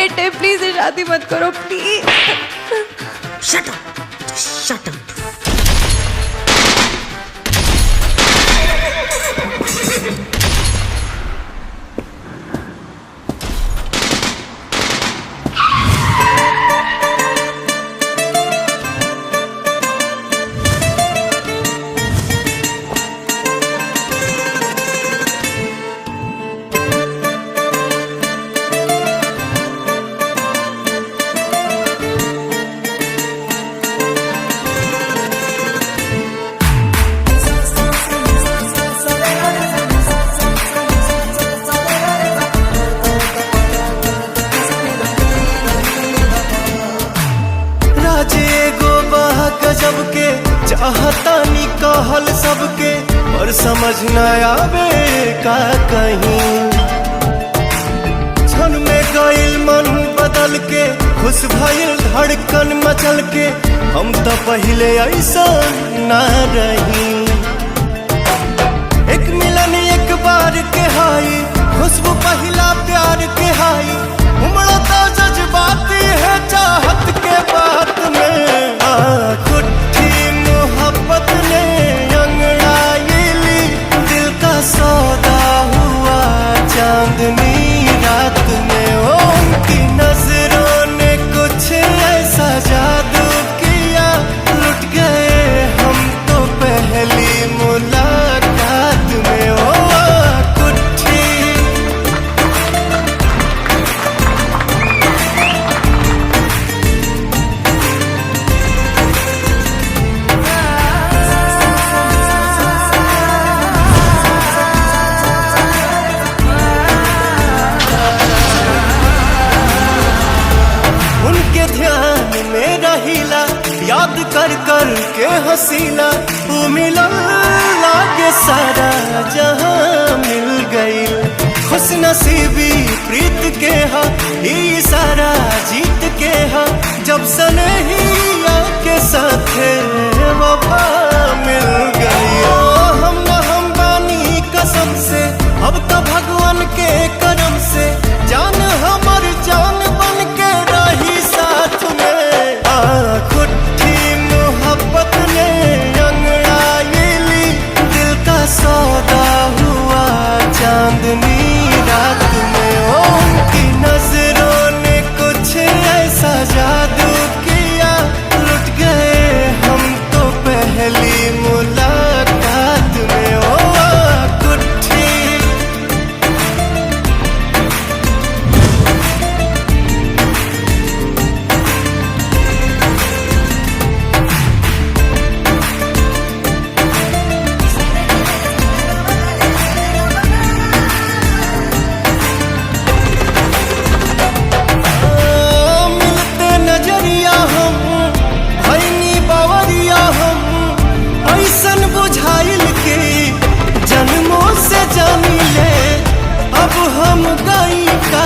Debt है, please शादी मत करो please. Shut up, shut up. गजब के चाहता नी कहल सबके, पर समझ न आवे का कहीं। क्षण में गइल मन बदल के, खुश भइल धड़कन मचल के, हम तो पहले ऐसा न रही। एक मिलन एक बार के हाई, खुशबू पहला प्यार के हाई, उमड़ता जज्बात है चाहत के बात में। खुट्टी मोहब्बत ने अंगड़ाई ली, दिल का सौदा हुआ चांदनी रात में। उनकी नजरों ने कुछ ऐसा जादू किया, लुट गए हम तो पहली मुलाकात में। याद कर कर के हसीला, वो मिलन लागे सारा जहां मिल गई। खुश नसीबी प्रीत के हा, ई सारा जीत के हा, जब सनहिया के साथ वफा मिल गई। हम न हम बानी कसम से, अब तो भगवान के करम से, जान हमर जान बन के रही साथ में। मोहब्बत ने अंगड़ाई ली, दिल का सौदा हुआ चांदनी रात में। उनकी नजरों ने कुछ ऐसा जादू किया, लुट गए हम तो पहली मुलाकात में। जन्मों से जानी ले अब हम गई का